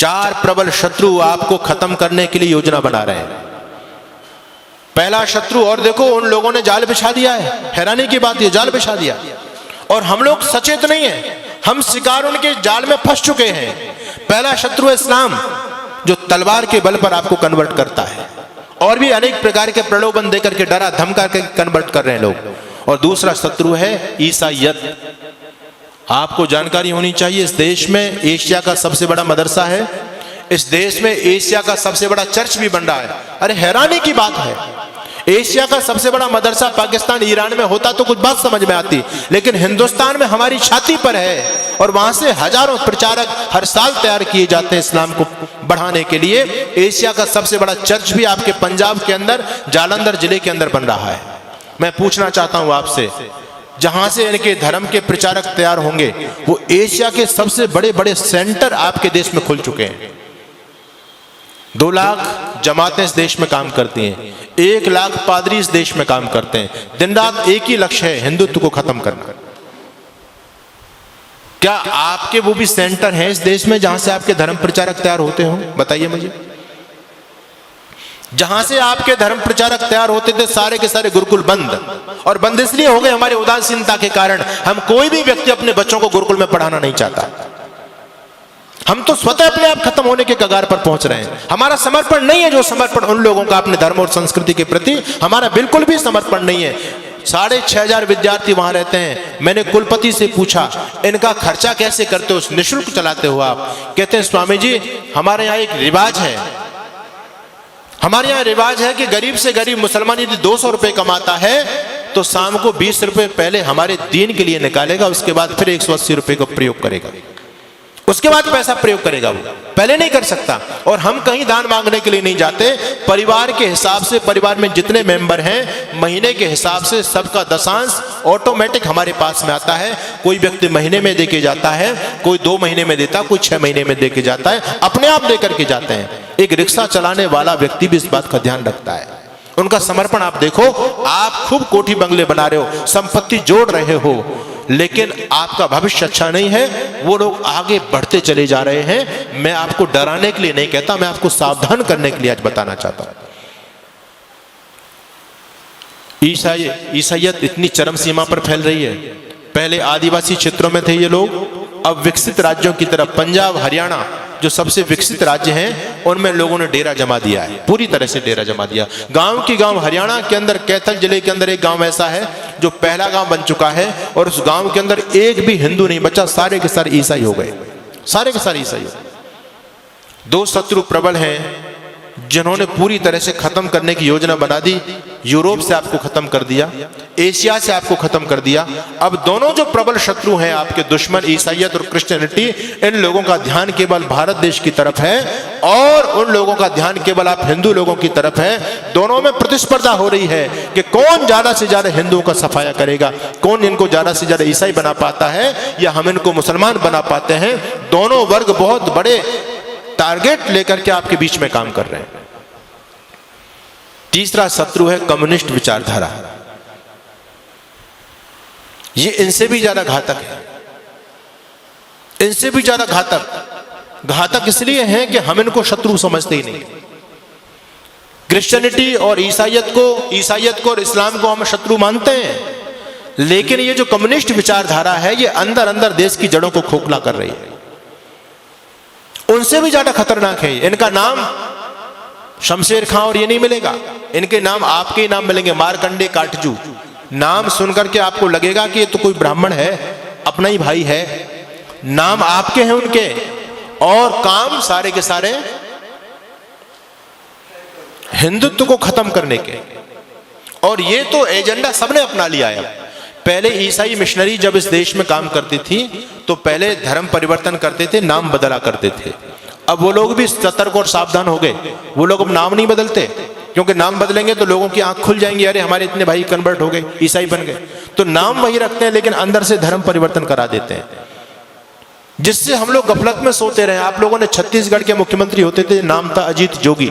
चार प्रबल शत्रु आपको खत्म करने के लिए योजना बना रहे हैं। पहला शत्रु, और देखो उन लोगों ने जाल बिछा दिया है, हैरानी की बात ये, जाल बिछा दिया और हम लोग सचेत नहीं है, हम शिकार उनके जाल में फंस चुके हैं। पहला शत्रु है इस्लाम, जो तलवार के बल पर आपको कन्वर्ट करता है, और भी अनेक प्रकार के प्रलोभन देकर के डरा धमका के कन्वर्ट कर रहे हैं लोग। और दूसरा शत्रु है ईसाइयत। आपको जानकारी होनी चाहिए, इस देश में एशिया का सबसे बड़ा मदरसा है, इस देश में एशिया का सबसे बड़ा चर्च भी बन रहा है। अरे हैरानी की बात है, एशिया का सबसे बड़ा मदरसा पाकिस्तान ईरान में होता तो कुछ बात समझ में आती, लेकिन हिंदुस्तान में हमारी छाती पर है, और वहां से हजारों प्रचारक हर साल तैयार किए जाते हैं इस्लाम को बढ़ाने के लिए। एशिया का सबसे बड़ा चर्च भी आपके पंजाब के अंदर जालंधर जिले के अंदर बन रहा है। मैं पूछना चाहता हूं आपसे, जहां से इनके धर्म के प्रचारक तैयार होंगे, वो एशिया के सबसे बड़े बड़े सेंटर आपके देश में खुल चुके हैं। 2 लाख जमातें इस देश में काम करती हैं, 1 लाख पादरी इस देश में काम करते हैं। दिन रात एक ही लक्ष्य है, हिंदुत्व को खत्म करना। क्या आपके वो भी सेंटर हैं इस देश में जहां से आपके धर्म प्रचारक तैयार होते हो? बताइए मुझे। जहां से आपके धर्म प्रचारक तैयार होते थे, सारे के सारे गुरुकुल बंद, और बंद इसलिए हो गए हमारे उदासीनता के कारण। हम कोई भी व्यक्ति अपने बच्चों को गुरुकुल में पढ़ाना नहीं चाहता। हम तो स्वतः अपने आप खत्म होने के कगार पर पहुंच रहे हैं। हमारा समर्पण नहीं है जो समर्पण उन लोगों का अपने धर्म और संस्कृति के प्रति, हमारा बिल्कुल भी समर्पण नहीं है। 6500 विद्यार्थी वहां रहते हैं। मैंने कुलपति से पूछा, इनका खर्चा कैसे करते हो, निःशुल्क चलाते हो आप? कहते हैं स्वामी जी, हमारे यहाँ एक रिवाज है, हमारे यहाँ रिवाज है कि गरीब से गरीब मुसलमान यदि 200 रुपए कमाता है तो शाम को 20 रुपए पहले हमारे दीन के लिए निकालेगा, उसके बाद फिर 180 रुपए का प्रयोग करेगा, उसके बाद पैसा प्रयोग करेगा, वो पहले नहीं कर सकता। और हम कहीं दान मांगने के लिए नहीं जाते, परिवार के हिसाब से, परिवार में जितने मेंबर हैं महीने के हिसाब से सबका दशांश ऑटोमेटिक हमारे पास में आता है। कोई व्यक्ति महीने में देके जाता है, कोई 2 महीने में देता, कोई 6 महीने में देके जाता है, अपने आप देकर के जाते हैं। एक रिक्शा चलाने वाला व्यक्ति भी इस बात का ध्यान रखता है। उनका समर्पण आप देखो। आप खूब कोठी बंगले बना रहे हो, संपत्ति जोड़ रहे हो, लेकिन आपका भविष्य अच्छा नहीं है। वो लोग आगे बढ़ते चले जा रहे हैं। मैं आपको डराने के लिए नहीं कहता, मैं आपको सावधान करने के लिए आज बताना चाहता हूं। ईसाइयत इतनी चरम सीमा पर फैल रही है। पहले आदिवासी क्षेत्रों में थे ये लोग, अब विकसित राज्यों की तरफ, पंजाब हरियाणा जो सबसे विकसित राज्य हैं, उनमें लोगों ने डेरा जमा दिया है, पूरी तरह से डेरा जमा दिया। गांव की गांव हरियाणा के अंदर, कैथल जिले के अंदर एक गांव ऐसा है जो पहला गांव बन चुका है, और उस गांव के अंदर एक भी हिंदू नहीं बचा, सारे के सारे ईसाई हो गए, सारे के सारे ईसाई हो गए। 2 शत्रु प्रबल हैं जिन्होंने पूरी तरह से खत्म करने की योजना बना दी। यूरोप से आपको खत्म कर दिया, एशिया से आपको खत्म कर दिया। अब दोनों जो प्रबल शत्रु हैं आपके दुश्मन, ईसाइयत और क्रिश्चियनिटी, इन लोगों का ध्यान केवल भारत देश की तरफ है, और उन लोगों का ध्यान केवल आप हिंदू लोगों की तरफ है। दोनों में प्रतिस्पर्धा हो रही है कि कौन ज्यादा से ज्यादा हिंदुओं का सफाया करेगा, कौन इनको ज्यादा से ज्यादा ईसाई बना पाता है, या हम इनको मुसलमान बना पाते हैं। दोनों वर्ग बहुत बड़े टारगेट लेकर के आपके बीच में काम कर रहे हैं। तीसरा शत्रु है कम्युनिस्ट विचारधारा। ये इनसे भी ज्यादा घातक है, इनसे भी ज्यादा घातक इसलिए है कि हम इनको शत्रु समझते ही नहीं। क्रिश्चियनिटी और ईसाइयत को और इस्लाम को हम शत्रु मानते हैं, लेकिन ये जो कम्युनिस्ट विचारधारा है, ये अंदर अंदर देश की जड़ों को खोखला कर रही है। उनसे भी ज्यादा खतरनाक है। इनका नाम शमशेर खां और ये नहीं मिलेगा, इनके नाम आपके ही नाम मिलेंगे, मारकंडे काटजू। नाम सुनकर के आपको लगेगा कि ये तो कोई ब्राह्मण है, अपना ही भाई है। नाम आपके हैं उनके, और काम सारे के सारे हिंदुत्व को खत्म करने के। और ये तो एजेंडा सबने अपना लिया है। पहले ईसाई मिशनरी जब इस देश में काम करती थी तो पहले धर्म परिवर्तन करते थे, नाम बदला करते थे। अब वो लोग भी सतर्क और सावधान हो गए। वो लोग अब नाम नहीं बदलते, क्योंकि नाम बदलेंगे तो लोगों की आंख खुल जाएंगी, अरे हमारे इतने भाई कन्वर्ट हो गए, ईसाई बन गए। तो नाम वही रखते हैं, लेकिन अंदर से धर्म परिवर्तन करा देते हैं, जिससे हम लोग गफलत में सोते रहे। आप लोगों ने छत्तीसगढ़ के मुख्यमंत्री होते थे, नाम था अजीत जोगी।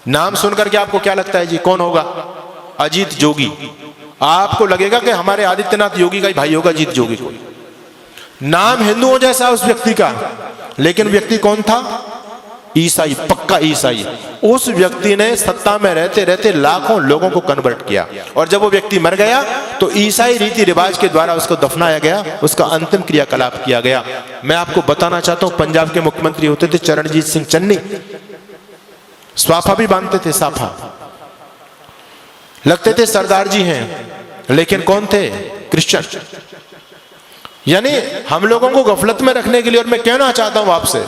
नाम सुनकर के आपको क्या लगता है जी, कौन होगा? अजीत जोगी। आपको लगेगा कि हमारे आदित्यनाथ योगी का ही भाई होगा अजीत जोगी को। नाम हिंदुओं जैसा उस व्यक्ति का, लेकिन व्यक्ति कौन था? ईसाई, पक्का ईसाई। उस व्यक्ति ने सत्ता में रहते रहते लाखों लोगों को कन्वर्ट किया, और जब वो व्यक्ति मर गया तो ईसाई रीति रिवाज के द्वारा उसको दफनाया गया, उसका अंतिम क्रियाकलाप किया गया। मैं आपको बताना चाहता हूं, पंजाब के मुख्यमंत्री होते थे चरणजीत सिंह चन्नी, स्वाफा भी बांधते थे, साफा लगते थे, सरदार जी हैं, लेकिन कौन थे? क्रिश्चियन। यानी हम लोगों को गफलत में रखने के लिए, और मैं कहना चाहता हूं आपसे,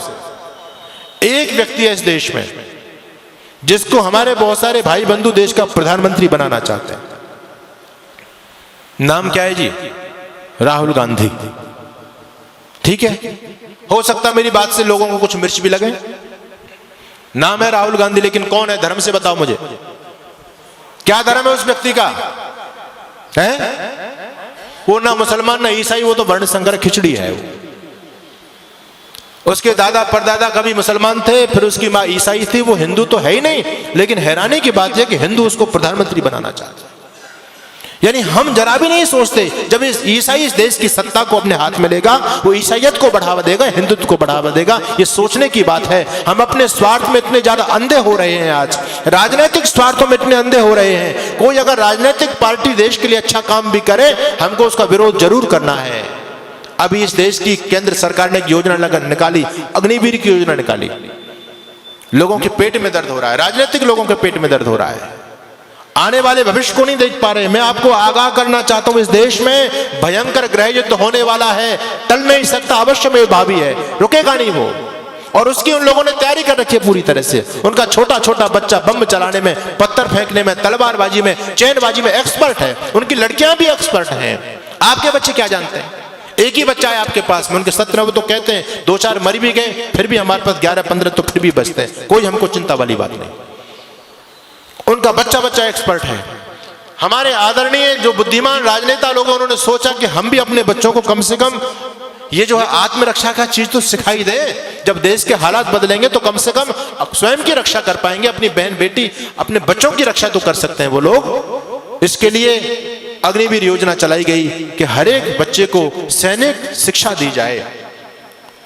एक व्यक्ति है इस देश में जिसको हमारे बहुत सारे भाई बंधु देश का प्रधानमंत्री बनाना चाहते हैं। नाम क्या है जी? राहुल गांधी। ठीक है, हो सकता मेरी बात से लोगों को कुछ मिर्च भी लगे। नाम है राहुल गांधी, लेकिन कौन है? धर्म से बताओ मुझे, क्या धर्म है उस व्यक्ति का? है वो ना मुसलमान ना ईसाई, वो तो वर्ण संकर खिचड़ी है। उसके दादा परदादा कभी मुसलमान थे, फिर उसकी मां ईसाई थी, वो हिंदू तो है ही नहीं। लेकिन हैरानी की बात यह कि हिंदू उसको प्रधानमंत्री बनाना चाहते हैं। यानी हम जरा भी नहीं सोचते, जब इस ईसाई इस देश की सत्ता को अपने हाथ में लेगा, वो ईसाइयत को बढ़ावा देगा, हिंदुत्व को बढ़ावा देगा। ये सोचने की बात है। हम अपने स्वार्थ में इतने ज्यादा अंधे हो रहे हैं, आज राजनीतिक स्वार्थों में इतने अंधे हो रहे हैं। कोई अगर राजनीतिक पार्टी देश के लिए अच्छा काम भी करे, हमको उसका विरोध जरूर करना है। अभी इस देश की केंद्र सरकार ने एक योजना निकाली, अग्निवीर की योजना निकाली। लोगों के पेट में दर्द हो रहा है, राजनीतिक लोगों के पेट में दर्द हो रहा है, आने वाले भविष्य को नहीं देख पा रहे। मैं आपको आगाह करना चाहता हूं, इस देश में भयंकर गृह युद्ध होने वाला है, टल नहीं सकता, अवश्य में भावी है, रुकेगा नहीं वो। और उसकी उन लोगों ने तैयारी कर रखी है पूरी तरह से। उनका छोटा छोटा बच्चा बम चलाने में, पत्थर फेंकने में, तलवारबाजी में, चैनबाजी में एक्सपर्ट है। उनकी लड़कियां भी एक्सपर्ट हैं। आपके बच्चे क्या जानते हैं? एक ही बच्चा है आपके पास में, उनके 17 वो तो कहते हैं 2-4 मर भी गए, फिर भी हमारे पास 11-15 तो फिर भी बचते हैं। कोई हमको चिंता वाली बात नहीं। उनका बच्चा बच्चा एक्सपर्ट है। हमारे आदरणीय जो बुद्धिमान राजनेता लोग हैं, उन्होंने सोचा कि हम भी अपने बच्चों को कम से कम ये जो है आत्मरक्षा का चीज तो सिखाई दे। जब देश के हालात बदलेंगे तो कम से कम स्वयं की रक्षा कर पाएंगे, अपनी बहन बेटी अपने बच्चों की रक्षा तो कर सकते हैं वो लोग। इसके लिए अग्निवीर योजना चलाई गई कि हर एक बच्चे को सैनिक शिक्षा दी जाए।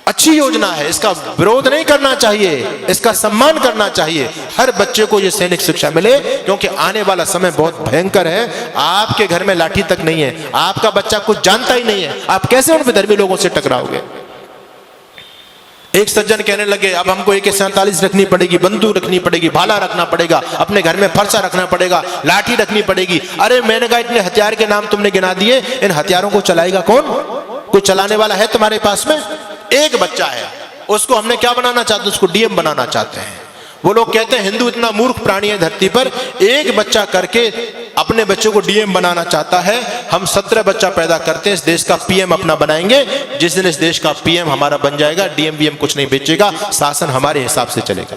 अच्छी योजना है, इसका विरोध नहीं करना चाहिए, इसका सम्मान करना चाहिए। हर बच्चे को ये सैनिक शिक्षा मिले, क्योंकि आने वाला समय बहुत भयंकर है। आपके घर में लाठी तक नहीं है, आपका बच्चा कुछ जानता ही नहीं है, आप कैसे उन विधर्मी लोगों से टकराओगे? एक सज्जन कहने लगे, अब हमको AK-47 रखनी पड़ेगी, बंदूक रखनी पड़ेगी, भाला रखना पड़ेगा, अपने घर में फरसा रखना पड़ेगा, लाठी रखनी पड़ेगी। अरे मैंने कहा, इतने हथियार के नाम तुमने गिना दिए, इन हथियारों को चलाएगा कौन? कोई चलाने वाला है तुम्हारे पास में? एक बच्चा है, उसको हमने क्या बनाना चाहते हैं? उसको DM बनाना चाहते हैं। वो लोग कहते हैं हिंदू इतना मूर्ख प्राणी है धरती पर, एक बच्चा करके अपने बच्चों को DM बनाना चाहता है। हम 17 बच्चा पैदा करते हैं, इस देश का PM अपना बनाएंगे। जिस दिन इस देश का PM हमारा बन जाएगा, DM कुछ नहीं बेचेगा, शासन हमारे हिसाब से चलेगा।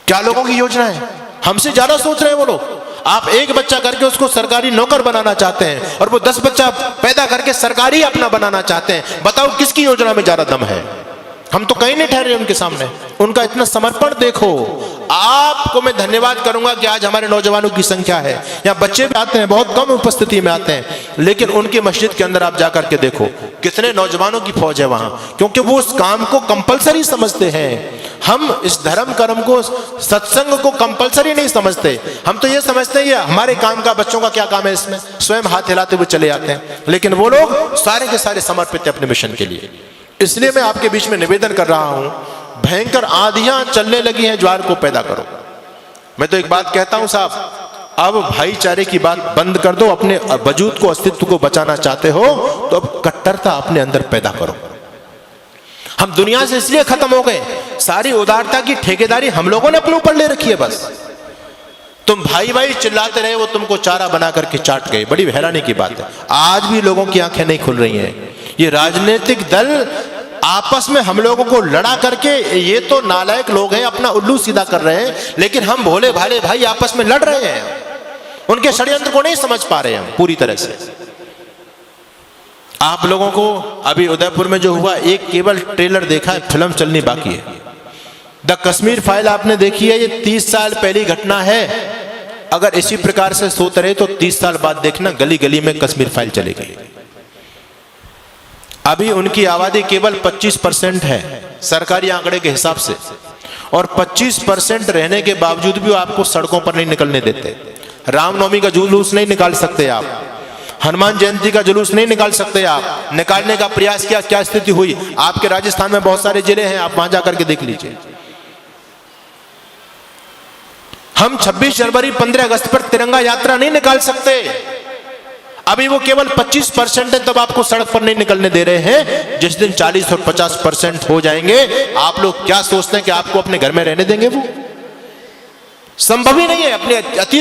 क्या लोगों की योजना है? हमसे ज्यादा सोच रहे हैं वो लोग। आप एक बच्चा करके उसको सरकारी नौकर बनाना चाहते हैं, और वो 10 बच्चा पैदा करके सरकारी अपना बनाना चाहते हैं। बताओ किसकी योजना में ज्यादा दम है? हम तो कहीं नहीं ठहरे उनके सामने। उनका इतना समर्पण देखो। आपको मैं धन्यवाद करूंगा कि आज हमारे नौजवानों की संख्या है, यहाँ बच्चे भी आते हैं, बहुत कम उपस्थिति में आते हैं, लेकिन उनकी मस्जिद के अंदर आप जाकर के देखो कितने नौजवानों की फौज है वहां, क्योंकि वो उस काम को कंपलसरी समझते हैं। हम इस धर्म कर्म को, सत्संग को कंपलसरी नहीं समझते। हम तो ये समझते हैं ये हमारे काम का, बच्चों का क्या काम है इसमें, स्वयं हाथ हिलाते हुए चले जाते हैं। लेकिन वो लोग सारे के सारे समर्पित है अपने मिशन के लिए। इसलिए मैं आपके बीच में निवेदन कर रहा हूं, भयंकर आंधियां चलने लगी हैं, ज्वार को पैदा करो। मैं तो एक बात कहता हूं साहब, अब भाईचारे की बात बंद कर दो। अपने वजूद को, अस्तित्व को बचाना चाहते हो तो अब कट्टरता अपने अंदर पैदा करो। हम दुनिया से इसलिए खत्म हो गए, सारी उदारता की ठेकेदारी हम लोगों ने अपने ऊपर ले रखी है। बस तुम भाई भाई चिल्लाते रहे, वो तुमको चारा बना करके चाट गए। बड़ी हैरानी की बात है, आज भी लोगों की आंखें नहीं खुल रही हैं। ये राजनीतिक दल आपस में हम लोगों को लड़ा करके, ये तो नालायक लोग हैं, अपना उल्लू सीधा कर रहे हैं, लेकिन हम भोले भाले भाई आपस में लड़ रहे हैं। उनके षड्यंत्र को नहीं समझ पा रहे हम पूरी तरह से। आप लोगों को अभी उदयपुर में जो हुआ, एक केवल ट्रेलर देखा है, फिल्म चलनी बाकी है। द कश्मीर फाइल आपने देखी है, ये 30 साल पहली घटना है। अगर इसी प्रकार से सोते रहे तो 30 साल बाद देखना गली गली में कश्मीर फाइल चलेगी। अभी उनकी आबादी केवल 25% है सरकारी आंकड़े के हिसाब से, और 25% रहने के बावजूद भी वो आपको सड़कों पर नहीं निकलने देते। रामनवमी का जुलूस नहीं निकाल सकते आप, हनुमान जयंती का जुलूस नहीं निकाल सकते आप। निकालने का प्रयास किया, क्या स्थिति हुई? आपके राजस्थान में बहुत सारे जिले हैं, आप वहां जाकर के देख लीजिए। हम 26 जनवरी 15 अगस्त पर तिरंगा यात्रा नहीं निकाल सकते। अभी वो केवल 25% है, तब आपको सड़क पर नहीं निकलने दे रहे हैं। जिस दिन 40 और 50% हो जाएंगे, आप लोग क्या सोचते हैं कि आपको अपने घर में रहने देंगे? वो संभव ही नहीं है। अपने अतीत